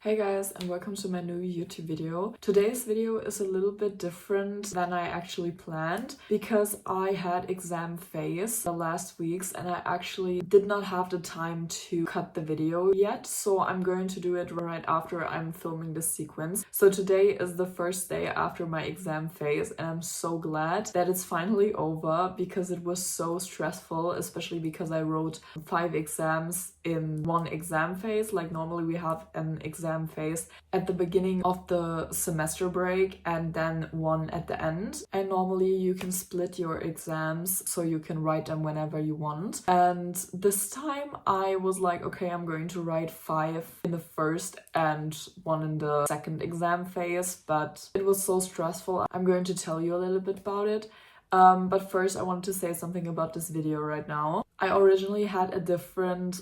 Hey guys, and welcome to my new YouTube video. Today's video is a little bit different than I actually planned because I had exam phase the last weeks and I actually did not have the time to cut the video yet, so I'm going to do it right after I'm filming this sequence. So today is the first day after my exam phase and I'm so glad that it's finally over because it was so stressful, especially because I wrote 5 exams in one exam phase. Like normally we have an exam phase at the beginning of the semester break and then one at the end, and normally you can split your exams so you can write them whenever you want. And this time I was like, okay, I'm going to write 5 in the first and 1 in the second exam phase, but it was so stressful. I'm going to tell you a little bit about it. But first I wanted to say something about this video right now. I originally had a different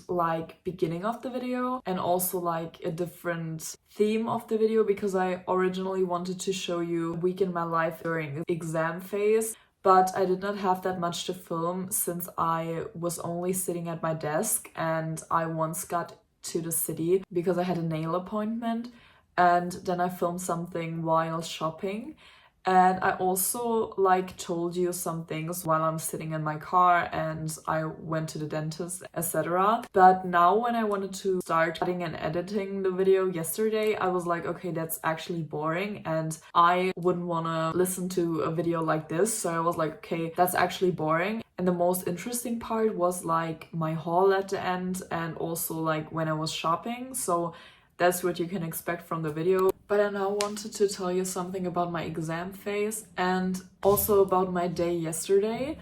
beginning of the video and also a different theme of the video because I originally wanted to show you a week in my life during exam phase, but I did not have that much to film since I was only sitting at my desk and I once got to the city because I had a nail appointment, and then I filmed something while shopping. And I also told you some things while I'm sitting in my car and I went to the dentist, etc. But now when I wanted to start cutting and editing the video yesterday, I was like, okay, that's actually boring and I wouldn't want to listen to a video like this. So I was like, okay, that's actually boring. And the most interesting part was my haul at the end and also when I was shopping. So that's what you can expect from the video. But I now wanted to tell you something about my exam phase and also about my day yesterday.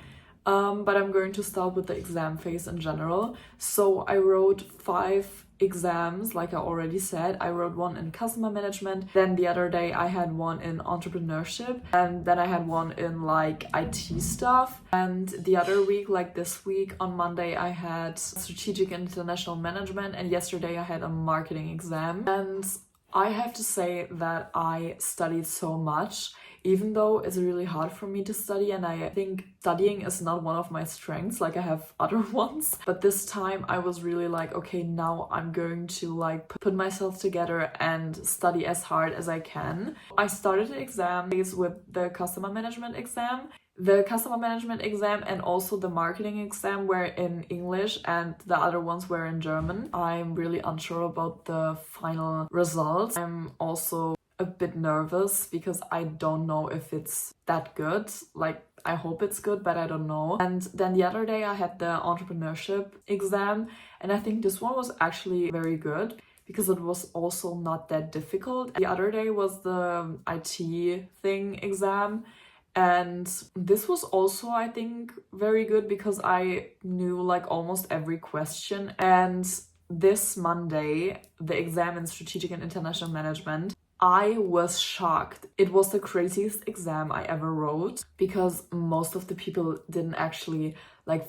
But I'm going to start with the exam phase in general. So I wrote 5 exams, like I already said. I wrote 1 in customer management. Then the other day I had 1 in entrepreneurship. And then I had 1 in IT stuff. And the other week, this week on Monday, I had strategic and international management. And yesterday I had a marketing exam. And I have to say that I studied so much, even though it's really hard for me to study, and I think studying is not one of my strengths, I have other ones. But this time I was really okay, now I'm going to put myself together and study as hard as I can. I started the exam phase with the customer management exam. The customer management exam and also the marketing exam were in English and the other ones were in German. I'm really unsure about the final results. I'm also a bit nervous because I don't know if it's that good. I hope it's good, but I don't know. And then the other day I had the entrepreneurship exam and I think this one was actually very good because it was also not that difficult. The other day was the IT thing exam. And this was also, I think, very good because I knew almost every question. And this Monday, the exam in strategic and international management, I was shocked. It was the craziest exam I ever wrote because most of the people didn't actually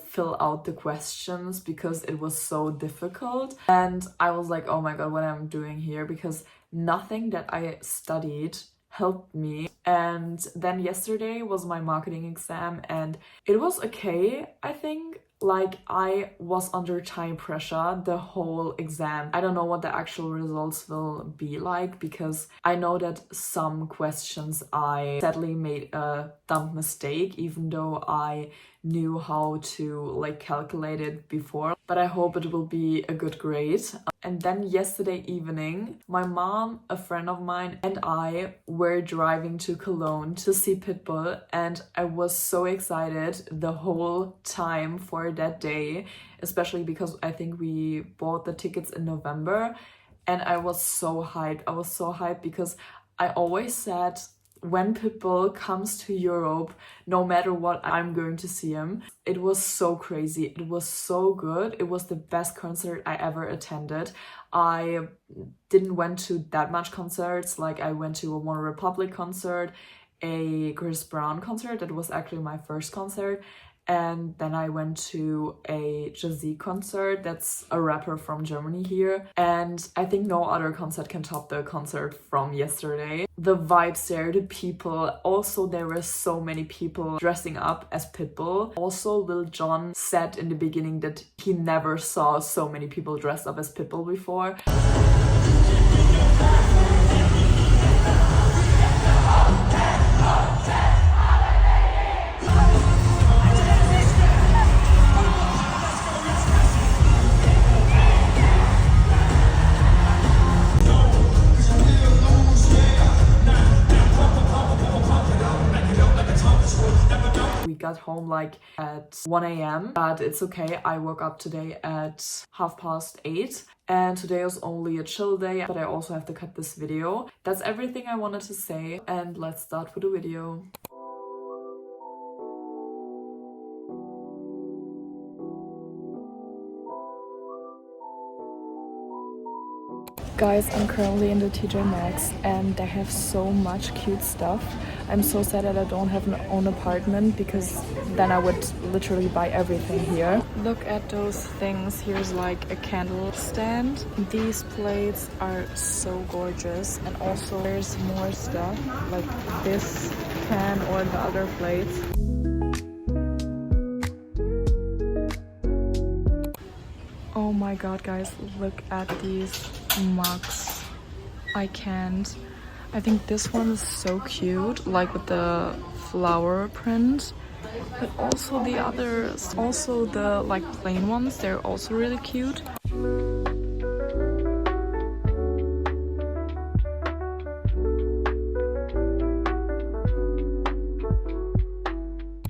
fill out the questions because it was so difficult. And I was like, oh my god, what am I doing here? Because nothing that I studied helped me. And then yesterday was my marketing exam and it was okay, I think. I was under time pressure the whole exam. I don't know what the actual results will be because I know that some questions I sadly made a dumb mistake, even though I knew how to calculate it before. But I hope it will be a good grade. And then yesterday evening, my mom, a friend of mine, and I were driving to Cologne to see Pitbull, and I was so excited the whole time for that day, especially because I think we bought the tickets in November, and I was so hyped. I was so hyped because I always said when Pitbull comes to Europe, no matter what, I'm going to see him. It was so crazy. It was so good. It was the best concert I ever attended. I didn't went to that much concerts. I went to a One Republic concert, a Chris Brown concert. That was actually my first concert. And then I went to a Jay-Z concert. That's a rapper from Germany here. And I think no other concert can top the concert from yesterday. The vibes there, the people. Also, there were so many people dressing up as Pitbull. Also, Lil Jon said in the beginning that he never saw so many people dressed up as Pitbull before. We got home like at 1 a.m. but it's okay. I woke up today at 8:30 and today is only a chill day, but I also have to cut this video. That's everything I wanted to say, and let's start with the video. Guys, I'm currently in the TJmaxx and they have so much cute stuff. I'm so sad that I don't have an own apartment because then I would literally buy everything here. Look at those things. Here's like a candle stand. These plates are so gorgeous, and also there's more stuff like this pan or the other plates. Oh my god, guys, look at these mugs. I can't. I think this one is so cute, like with the flower print, but also the others, also the like plain ones, they're also really cute.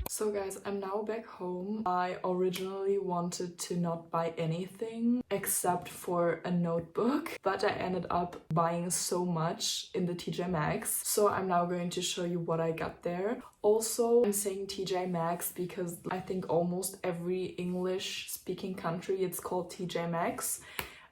So guys, I'm now back home. I originally wanted to not buy anything except for a notebook, but I ended up buying so much in the TJmaxx. So I'm now going to show you what I got there. Also, I'm saying TJmaxx because I think almost every English speaking country it's called TJmaxx.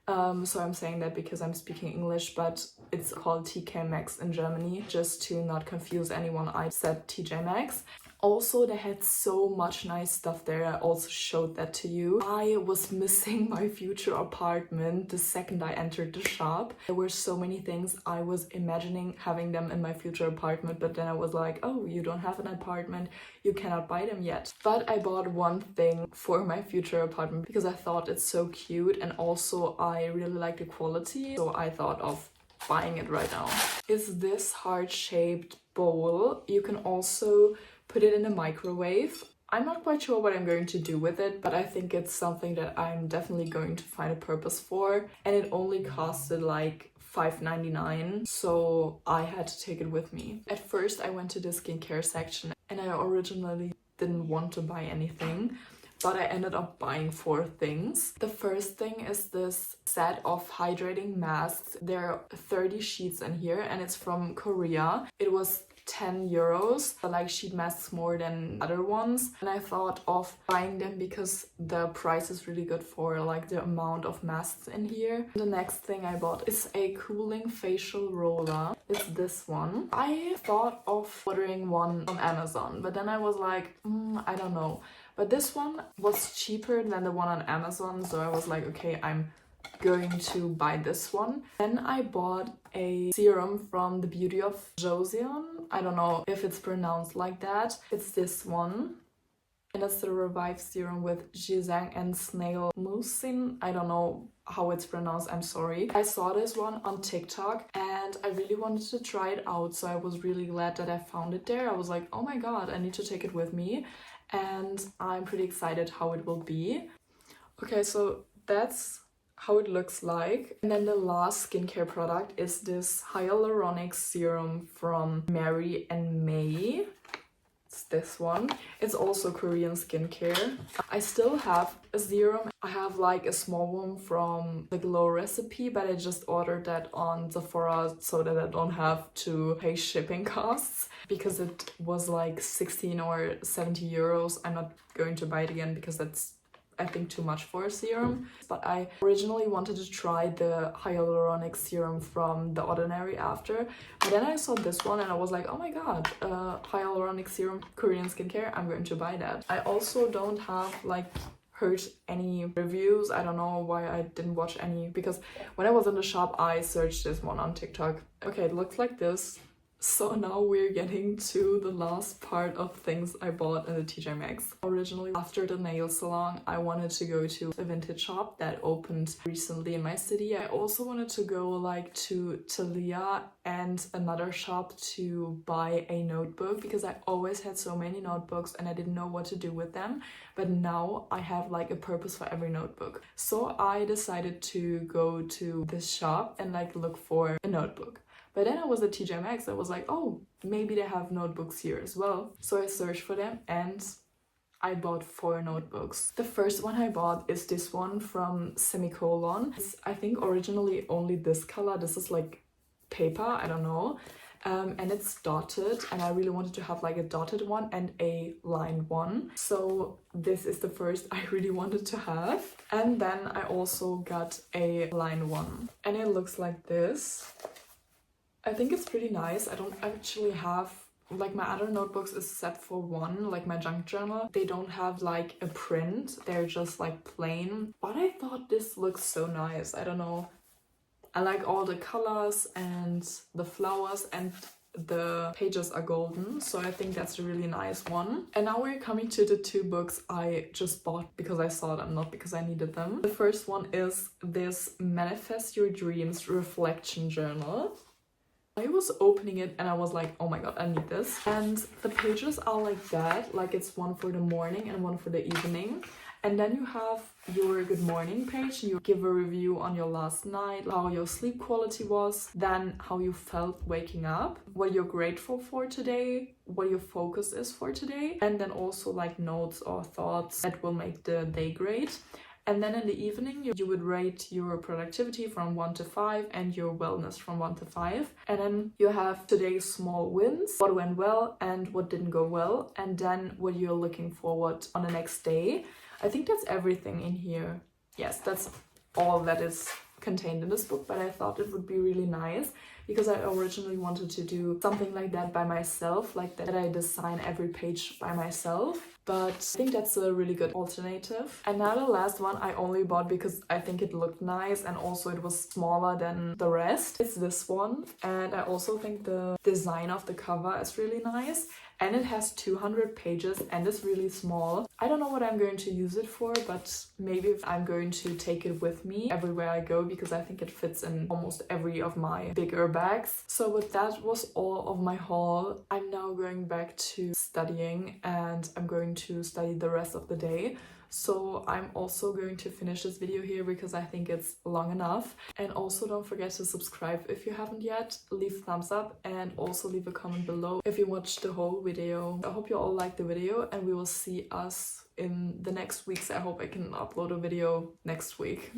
So I'm saying that because I'm speaking English, but it's called TJmaxx in Germany, just to not confuse anyone. I said TJmaxx. Also, they had so much nice stuff there. I also showed that to you. I was missing my future apartment the second I entered the shop. There were so many things I was imagining having them in my future apartment, but then I was like, oh, you don't have an apartment, you cannot buy them yet. But I bought one thing for my future apartment because I thought it's so cute, and also I really like the quality, so I thought of buying it right now. It's this heart-shaped bowl. You can also put it in a microwave. I'm not quite sure what I'm going to do with it, but I think it's something that I'm definitely going to find a purpose for. And it only costed like $5.99, so I had to take it with me. At first I went to the skincare section and I originally didn't want to buy anything, but I ended up buying 4 things. The first thing is this set of hydrating masks. There are 30 sheets in here and it's from Korea. It was 10 euros. I like sheet masks more than other ones, and I thought of buying them because the price is really good for like the amount of masks in here. The next thing I bought is a cooling facial roller. It's this one. I thought of ordering one on Amazon, but then I was like, I don't know. But this one was cheaper than the one on Amazon, so I was like, okay, I'm going to buy this one. Then I bought a serum from the Beauty of Joseon. I don't know if it's pronounced like that. It's this one. And it's the Revive Serum with ginseng and snail mucin. I don't know how it's pronounced, I'm sorry. I saw this one on TikTok and I really wanted to try it out, so I was really glad that I found it there. I was like, oh my god, I need to take it with me. And I'm pretty excited how it will be. Okay, so that's how it looks like. And then the last skincare product is this hyaluronic serum from Mary and May. It's this one. It's also Korean skincare. I still have a serum. I have like a small one from the Glow recipe, but I just ordered that on Sephora so that I don't have to pay shipping costs because it was like 16 or 70 euros. I'm not going to buy it again because that's, I think, too much for a serum. But I originally wanted to try the hyaluronic serum from The Ordinary after, but then I saw this one and I was like, oh my god, hyaluronic serum, Korean skincare, I'm going to buy that. I also don't have like heard any reviews. I don't know why I didn't watch any, because when I was in the shop I searched this one on TikTok. Okay, it looks like this. So now we're getting to the last part of things I bought in the TJmaxx. Originally, after the nail salon, I wanted to go to a vintage shop that opened recently in my city. I also wanted to go like to Thalia and another shop to buy a notebook because I always had so many notebooks and I didn't know what to do with them. But now I have like a purpose for every notebook. So I decided to go to this shop and like look for a notebook. But then I was at TJmaxx, I was like, oh, maybe they have notebooks here as well. So I searched for them and I bought 4 notebooks. The first one I bought is this one from Semicolon. It's, I think, originally only this color. This is like paper, I don't know. And it's dotted, and I really wanted to have like a dotted one and a lined one. So this is the first I really wanted to have. And then I also got a lined one. And it looks like this. I think it's pretty nice. I don't actually have, like my other notebooks is set for one, like my junk journal. They don't have like a print, they're just like plain. But I thought this looks so nice, I don't know. I like all the colors and the flowers, and the pages are golden, so I think that's a really nice one. And now we're coming to the 2 books I just bought because I saw them, not because I needed them. The first one is this Manifest Your Dreams Reflection Journal. I was opening it and I was like, oh my god, I need this. And the pages are like that, like it's one for the morning and one for the evening. And then you have your good morning page, you give a review on your last night, how your sleep quality was, then how you felt waking up, what you're grateful for today, what your focus is for today, and then also like notes or thoughts that will make the day great. And then in the evening, you would rate your productivity from 1 to 5 and your wellness from 1 to 5. And then you have today's small wins, what went well and what didn't go well, and then what you're looking forward on the next day. I think that's everything in here. Yes, that's all that is contained in this book, but I thought it would be really nice because I originally wanted to do something like that by myself, like that I design every page by myself. But I think that's a really good alternative. And now the last one I only bought because I think it looked nice and also it was smaller than the rest. It's this one, and I also think the design of the cover is really nice. And it has 200 pages and it's really small. I don't know what I'm going to use it for, but maybe I'm going to take it with me everywhere I go because I think it fits in almost every of my bigger bags. So with that was all of my haul. I'm now going back to studying and I'm going to study the rest of the day. So I'm also going to finish this video here because I think it's long enough. And also don't forget to subscribe if you haven't yet, leave a thumbs up and also leave a comment below if you watched the whole video. I hope you all liked the video and we will see us in the next weeks. I hope I can upload a video next week.